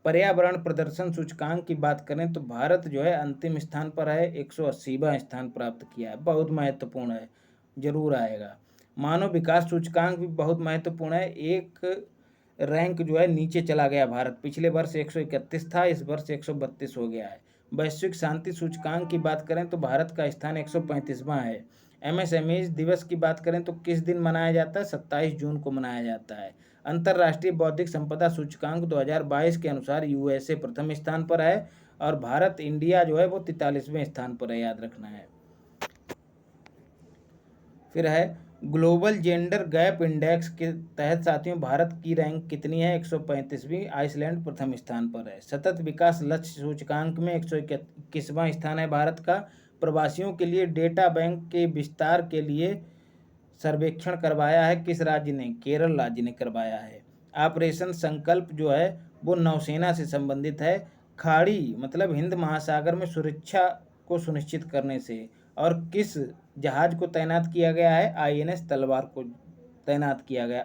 पर्यावरण प्रदर्शन सूचकांक की बात करें तो भारत जो है अंतिम स्थान पर है, 180वां स्थान प्राप्त किया है। बहुत महत्वपूर्ण है, जरूर आएगा। मानव विकास सूचकांक भी बहुत महत्वपूर्ण है। एक रैंक जो है नीचे चला गया भारत, पिछले वर्ष 131 था, इस वर्ष 132 हो गया है। वैश्विक शांति सूचकांक की बात करें तो भारत का स्थान 135वां है। एमएसएमई दिवस की बात करें तो किस दिन मनाया जाता है? 27 जून को मनाया जाता है। अंतर्राष्ट्रीय बौद्धिक संपदा सूचकांक 2022 के अनुसार यूएसए प्रथम स्थान पर है और भारत इंडिया जो है वो 43वें स्थान पर है, याद रखना है। फिर है ग्लोबल जेंडर गैप इंडेक्स के तहत साथियों भारत की रैंक कितनी है? 135वीं। आइसलैंड प्रथम स्थान पर है। सतत विकास लक्ष्य सूचकांक में 121वां स्थान है भारत का। प्रवासियों के लिए डेटा बैंक के विस्तार के लिए सर्वेक्षण करवाया है किस राज्य ने? केरल राज्य ने करवाया है। ऑपरेशन संकल्प जो है वो नौसेना से संबंधित है, खाड़ी मतलब हिंद महासागर में सुरक्षा को सुनिश्चित करने से। और किस जहाज को तैनात किया गया है? आईएनएस तलवार को तैनात किया गया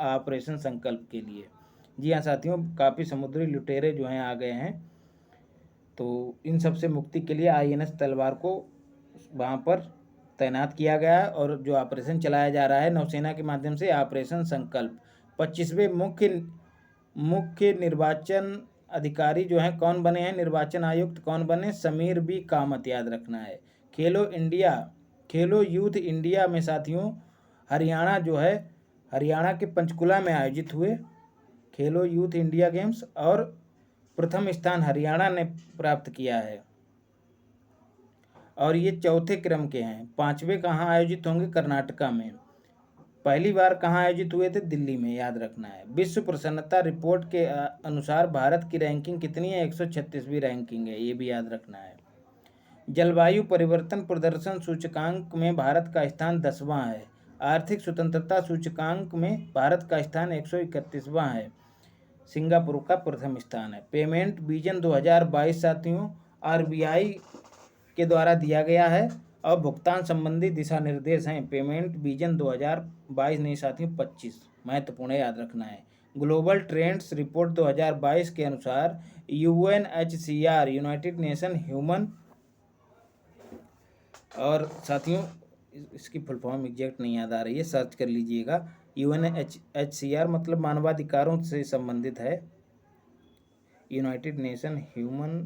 ऑपरेशन संकल्प के लिए। जी हाँ साथियों, काफ़ी समुद्री लुटेरे जो हैं आ गए हैं, तो इन सब से मुक्ति के लिए आईएनएस तलवार को वहाँ पर तैनात किया गया है और जो ऑपरेशन चलाया जा रहा है नौसेना के माध्यम से, ऑपरेशन संकल्प। 25वें मुख्य निर्वाचन अधिकारी जो हैं कौन बने हैं, निर्वाचन आयुक्त कौन बने, समीर बी कामत, याद रखना है। खेलो यूथ इंडिया में साथियों हरियाणा जो है, हरियाणा के पंचकुला में आयोजित हुए खेलो यूथ इंडिया गेम्स, और प्रथम स्थान हरियाणा ने प्राप्त किया है, और ये चौथे क्रम के हैं। पांचवें कहाँ आयोजित होंगे, कर्नाटका में। पहली बार कहाँ आयोजित हुए थे, दिल्ली में, याद रखना है। विश्व प्रसन्नता रिपोर्ट के अनुसार भारत की रैंकिंग कितनी है, 136वीं रैंकिंग है, ये भी याद रखना है। जलवायु परिवर्तन प्रदर्शन सूचकांक में भारत का स्थान 10वां है। आर्थिक स्वतंत्रता सूचकांक में भारत का स्थान 131वां है। सिंगापुर का प्रथम स्थान है। पेमेंट विजन 2022 साथियों आरबीआई के द्वारा दिया गया है, और भुगतान संबंधी दिशा निर्देश हैं। पेमेंट विजन 2022 नहीं साथियों 25, महत्वपूर्ण याद रखना है। ग्लोबल ट्रेंड्स रिपोर्ट 2022 के अनुसार यूएनएचसीआर यूनाइटेड नेशन ह्यूमन, और साथियों इसकी फुल फॉर्म एग्जैक्ट नहीं याद आ रही है, सर्च कर लीजिएगा। यूएनएचसीआर मतलब मानवाधिकारों से संबंधित है, यूनाइटेड नेशन ह्यूमन,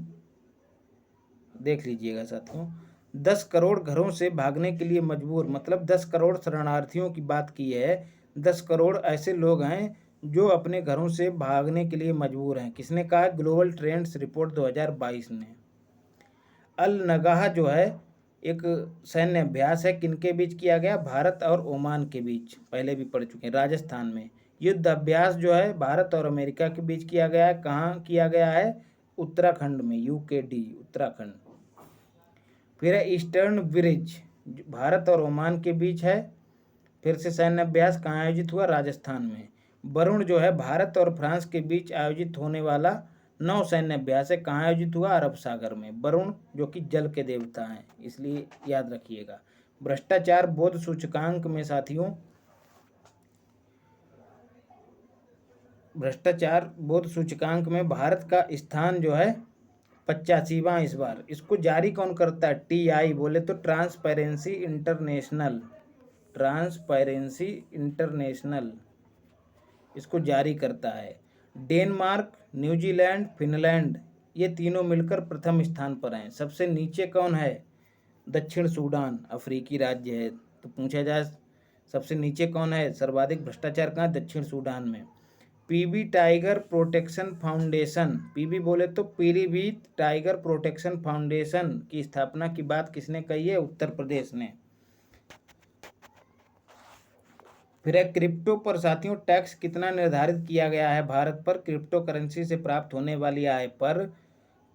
देख लीजिएगा साथियों। 10 करोड़ घरों से भागने के लिए मजबूर, मतलब 10 करोड़ शरणार्थियों की बात की है। 10 करोड़ ऐसे लोग हैं जो अपने घरों से भागने के लिए मजबूर हैं। किसने कहा, ग्लोबल ट्रेंड्स रिपोर्ट 2022 ने। अल नगाह जो है एक सैन्य अभ्यास है, किनके बीच किया गया, भारत और ओमान के बीच, पहले भी पढ़ चुके हैं, राजस्थान में। युद्ध अभ्यास जो है भारत और अमेरिका के बीच किया गया है, कहाँ किया गया है, उत्तराखंड में, यूकेडी उत्तराखंड। फिर है ईस्टर्न ब्रिज, भारत और ओमान के बीच है, फिर से सैन्य अभ्यास कहाँ आयोजित हुआ, राजस्थान में। वरुण जो है भारत और फ्रांस के बीच आयोजित होने वाला नौ सैन्य अभ्यास है, कहाँ आयोजित हुआ, अरब सागर में। वरुण जो कि जल के देवता हैं, इसलिए याद रखिएगा। भ्रष्टाचार बोध सूचकांक में साथियों, भ्रष्टाचार बोध सूचकांक में भारत का स्थान जो है 85वां इस बार। इसको जारी कौन करता है, टीआई बोले तो ट्रांसपेरेंसी इंटरनेशनल, ट्रांसपेरेंसी इंटरनेशनल इसको जारी करता है। डेनमार्क, न्यूजीलैंड, फिनलैंड ये तीनों मिलकर प्रथम स्थान पर हैं। सबसे नीचे कौन है, दक्षिण सूडान, अफ्रीकी राज्य है, तो पूछा जाए सबसे नीचे कौन है, सर्वाधिक भ्रष्टाचार कहाँ, दक्षिण सूडान में। PB tiger protection foundation, PB बोले तो पीलीभीत टाइगर प्रोटेक्शन फाउंडेशन की स्थापना की बात किसने कही है, उत्तर प्रदेश ने। फिर है क्रिप्टो पर साथियों टैक्स कितना निर्धारित किया गया है भारत पर, क्रिप्टो करेंसी से प्राप्त होने वाली आय पर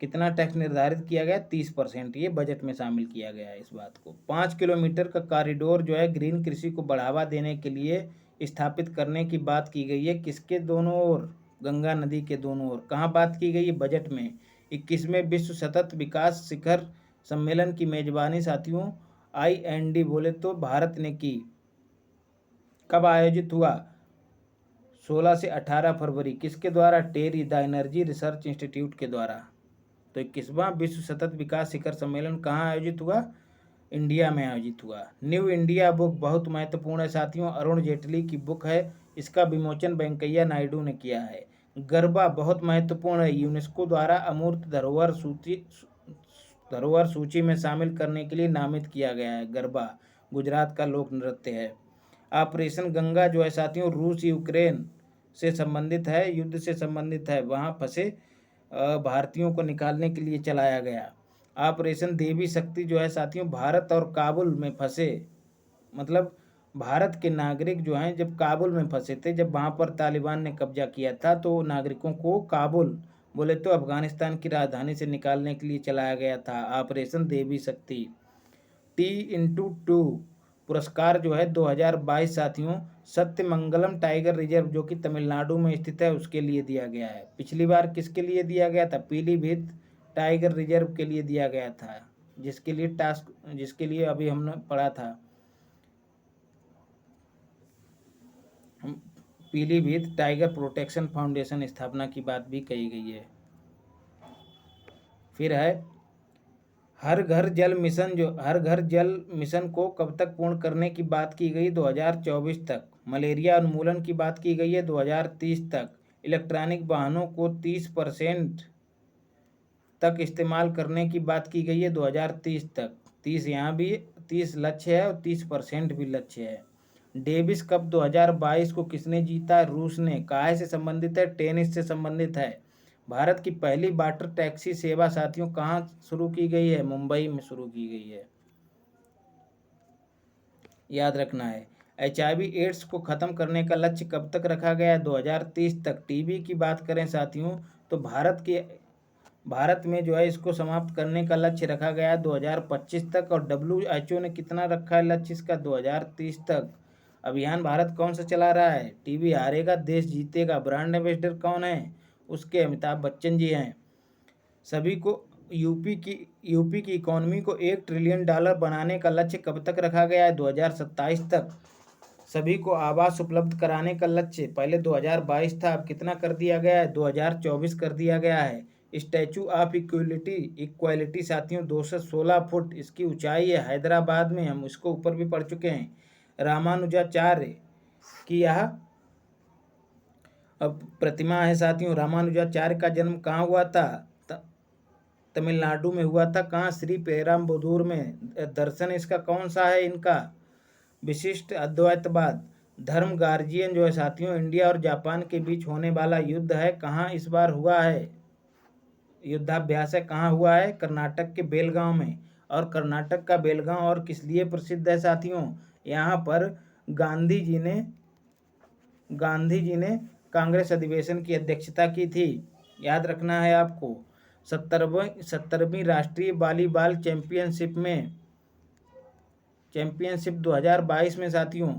कितना टैक्स निर्धारित किया गया, 30%, ये बजट में शामिल किया गया है इस बात को। 5 किलोमीटर का कॉरिडोर जो है ग्रीन कृषि को बढ़ावा देने के लिए स्थापित करने की बात की गई है, किसके दोनों ओर, गंगा नदी के दोनों ओर। कहाँ बात की गई है, बजट में। 21वें विश्व सतत विकास शिखर सम्मेलन की मेजबानी साथियों IND बोले तो भारत ने की। कब आयोजित हुआ, 16 से 18 फरवरी, किसके द्वारा, टेरी द एनर्जी रिसर्च इंस्टीट्यूट के द्वारा। तो 21वां विश्व सतत विकास शिखर सम्मेलन कहाँ आयोजित हुआ, इंडिया में आयोजित हुआ। न्यू इंडिया बुक बहुत महत्वपूर्ण है साथियों, अरुण जेटली की बुक है, इसका विमोचन वेंकैया नायडू ने किया है। गरबा बहुत महत्वपूर्ण है, यूनेस्को द्वारा अमूर्त धरोहर सूची में शामिल करने के लिए नामित किया गया है। गरबा गुजरात का लोक नृत्य है। ऑपरेशन गंगा जो है साथियों रूस यूक्रेन से संबंधित है, युद्ध से संबंधित है, वहाँ फंसे भारतीयों को निकालने के लिए चलाया गया। ऑपरेशन देवी शक्ति जो है साथियों भारत और काबुल में फंसे, मतलब भारत के नागरिक जो हैं जब काबुल में फंसे थे, जब वहाँ पर तालिबान ने कब्जा किया था, तो नागरिकों को काबुल बोले तो अफगानिस्तान की राजधानी से निकालने के लिए चलाया गया था ऑपरेशन देवी शक्ति। T/2 पुरस्कार जो है 2022 साथियों सत्यमंगलम टाइगर रिजर्व जो कि तमिलनाडु में स्थित है उसके लिए दिया गया है। पिछली बार किसके लिए दिया गया था, पीलीभीत टाइगर रिजर्व के लिए दिया गया था, जिसके लिए अभी हमने पढ़ा था, पीलीभीत टाइगर प्रोटेक्शन फाउंडेशन स्थापना की बात भी कही गई है। फिर है हर घर जल मिशन को कब तक पूर्ण करने की बात की गई, 2024 तक। मलेरिया उन्मूलन की बात की गई है 2030 तक। इलेक्ट्रॉनिक वाहनों को 30% तक इस्तेमाल करने की बात की गई है 2030 तक। 30 यहाँ भी 30 लक्ष्य है और 30% भी लक्ष्य है। डेविस कप 2022 को किसने जीता? रूस ने। काहे से संबंधित है? टेनिस से संबंधित है। भारत की पहली वाटर टैक्सी सेवा साथियों कहाँ शुरू की गई है? मुंबई में शुरू की गई है, याद रखना है। HIV एड्स को ख़त्म करने का लक्ष्य कब तक रखा गया है? 2030 तक। टीबी की बात करें साथियों तो भारत में जो है इसको समाप्त करने का लक्ष्य रखा गया है 2025 तक। और WHO ने कितना रखा है लक्ष्य इसका? 2030 तक। अभियान भारत कौन सा चला रहा है? टीबी हारेगा देश जीतेगा। ब्रांड एम्बेसडर कौन है उसके? अमिताभ बच्चन जी हैं। सभी को यूपी की इकोनॉमी को $1 ट्रिलियन बनाने का लक्ष्य कब तक रखा गया है? 2027 तक। सभी को आवास उपलब्ध कराने का लक्ष्य पहले 2022 था, अब कितना कर दिया गया है? 2024 कर दिया गया है। स्टैचू ऑफ इक्वालिटी साथियों 216 फुट इसकी ऊंचाई है हैदराबाद में, हम इसको ऊपर भी पढ़ चुके हैं। रामानुजाचार्य की यह अब प्रतिमा है साथियों। रामानुजाचार्य का जन्म कहाँ हुआ था? तमिलनाडु में हुआ था। कहाँ? श्री पेराम्बदूर में। दर्शन इसका कौन सा है इनका? विशिष्ट अद्वैतवाद। धर्म गार्जियन जो है साथियों इंडिया और जापान के बीच होने वाला युद्ध है, कहाँ इस बार हुआ है? युद्धाभ्यास है, कहाँ हुआ है? कर्नाटक के बेलगांव में। और कर्नाटक का बेलगांव और किस लिए प्रसिद्ध है साथियों? यहाँ पर गांधी जी ने कांग्रेस अधिवेशन की अध्यक्षता की थी, याद रखना है आपको। 70वीं राष्ट्रीय वॉलीबॉल चैंपियनशिप 2022 में साथियों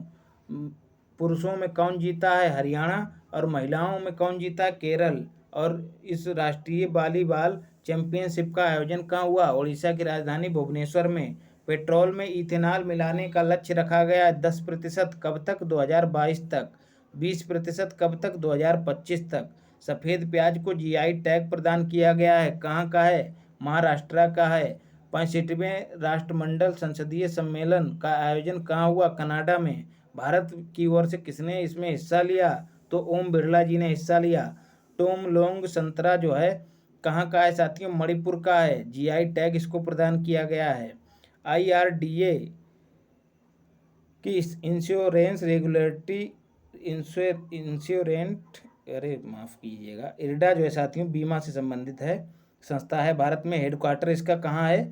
पुरुषों में कौन जीता है? हरियाणा। और महिलाओं में कौन जीता है? केरल। और इस राष्ट्रीय वॉलीबॉल चैंपियनशिप का आयोजन कहाँ हुआ? उड़ीसा की राजधानी भुवनेश्वर में। पेट्रोल में इथेनॉल मिलाने का लक्ष्य रखा गया है 10%। कब तक? 2022 तक। 20% कब तक? 2025 तक। सफ़ेद प्याज को GI टैग प्रदान किया गया है, कहाँ का है? महाराष्ट्र का है। 65वें राष्ट्रमंडल संसदीय सम्मेलन का आयोजन कहाँ हुआ? कनाडा में। भारत की ओर से किसने इसमें हिस्सा लिया? तो ओम बिरला जी ने हिस्सा लिया। टोमलोंग संतरा जो है कहाँ का है साथियों? मणिपुर का है। GI टैग इसको प्रदान किया गया है। IRDA की इंश्योरेंस रेगुलेटरी इंश्योरेंट अरे माफ़ कीजिएगा, IRDA जो है साथियों बीमा से संबंधित है संस्था है भारत में। हेडक्वार्टर इसका कहाँ है?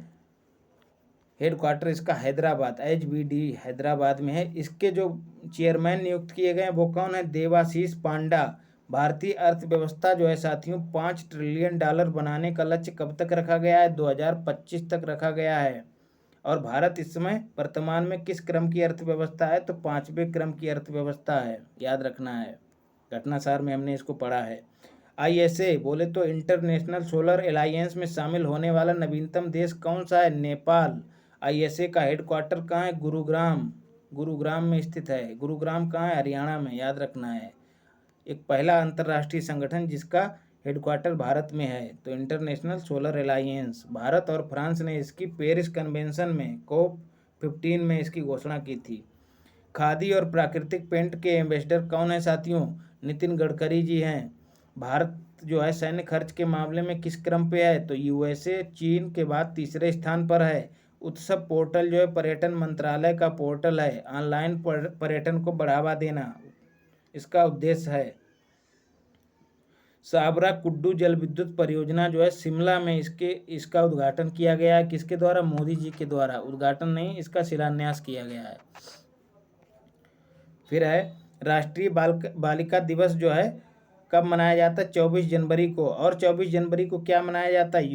हेडक्वार्टर इसका हैदराबाद, HBD हैदराबाद में है। इसके जो चेयरमैन नियुक्त किए गए हैं वो कौन है? देवाशीष पांडा। भारतीय अर्थव्यवस्था जो है साथियों $5 ट्रिलियन बनाने का लक्ष्य कब तक रखा गया है? 2025 तक रखा गया है। और भारत इस समय वर्तमान में किस क्रम की अर्थव्यवस्था है? तो 5वें क्रम की अर्थव्यवस्था है, याद रखना है। घटनासार में हमने इसको पढ़ा है। ISA बोले तो इंटरनेशनल सोलर अलायंस में शामिल होने वाला नवीनतम देश कौन सा है? नेपाल। ISA का हेडक्वार्टर कहाँ है? गुरुग्राम में स्थित है। गुरुग्राम कहाँ है? हरियाणा में, याद रखना है। एक पहला अंतर्राष्ट्रीय संगठन जिसका हेडक्वार्टर भारत में है तो इंटरनेशनल सोलर अलायंस। भारत और फ्रांस ने इसकी पेरिस कन्वेंशन में COP15 में इसकी घोषणा की थी। खादी और प्राकृतिक पेंट के एम्बेसडर कौन है साथियों? नितिन गडकरी जी हैं। भारत जो है सैन्य खर्च के मामले में किस क्रम पे है? तो USA चीन के बाद तीसरे स्थान पर है। उत्सव पोर्टल जो है पर्यटन मंत्रालय का पोर्टल है, ऑनलाइन पर्यटन को बढ़ावा देना इसका उद्देश्य है। साबरा कुड्डू जल विद्युत परियोजना जो है शिमला में इसका उद्घाटन किया गया है। किसके द्वारा? मोदी जी के द्वारा। उद्घाटन नहीं, इसका शिलान्यास किया गया है। फिर है राष्ट्रीय बालिका दिवस जो है कब मनाया जाता है? 24 जनवरी को। और 24 जनवरी को क्या मनाया जाता है?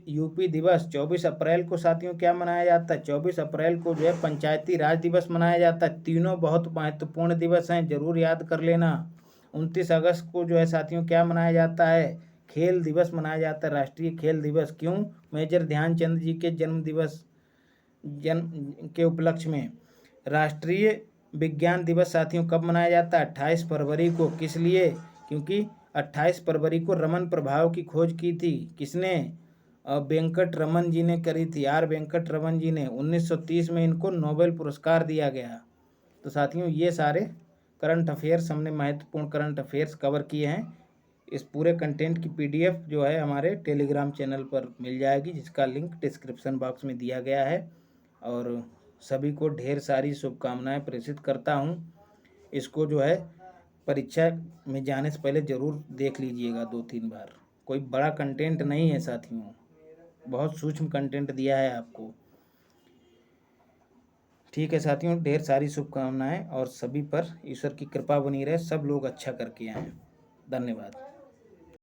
यूपी दिवस। 24 अप्रैल को साथियों क्या मनाया जाता है? 24 अप्रैल को जो है पंचायती राज दिवस मनाया जाता है। तीनों बहुत महत्वपूर्ण दिवस हैं, जरूर याद कर लेना। 29 अगस्त को जो है साथियों क्या मनाया जाता है? खेल दिवस मनाया जाता है, राष्ट्रीय खेल दिवस। क्यों? मेजर ध्यानचंद जी के जन्म के उपलक्ष्य में। राष्ट्रीय विज्ञान दिवस साथियों कब मनाया जाता है? 28 फरवरी को। किस लिए? क्योंकि 28 फरवरी को रमन प्रभाव की खोज की थी। किसने? वेंकट रमन जी ने करी थी। वेंकट रमन जी ने। 1930 में इनको नोबेल पुरस्कार दिया गया। तो साथियों ये सारे करंट अफेयर्स हमने महत्वपूर्ण करंट अफेयर्स कवर किए हैं। इस पूरे कंटेंट की PDF जो है हमारे टेलीग्राम चैनल पर मिल जाएगी, जिसका लिंक डिस्क्रिप्शन बॉक्स में दिया गया है। और सभी को ढेर सारी शुभकामनाएं प्रेषित करता हूं। इसको जो है परीक्षा में जाने से पहले ज़रूर देख लीजिएगा 2-3 बार। कोई बड़ा कंटेंट नहीं है साथियों, बहुत सूक्ष्म कंटेंट दिया है आपको। ठीक है साथियों, ढेर सारी शुभकामनाएं और सभी पर ईश्वर की कृपा बनी रहे, सब लोग अच्छा करके आएँ। धन्यवाद।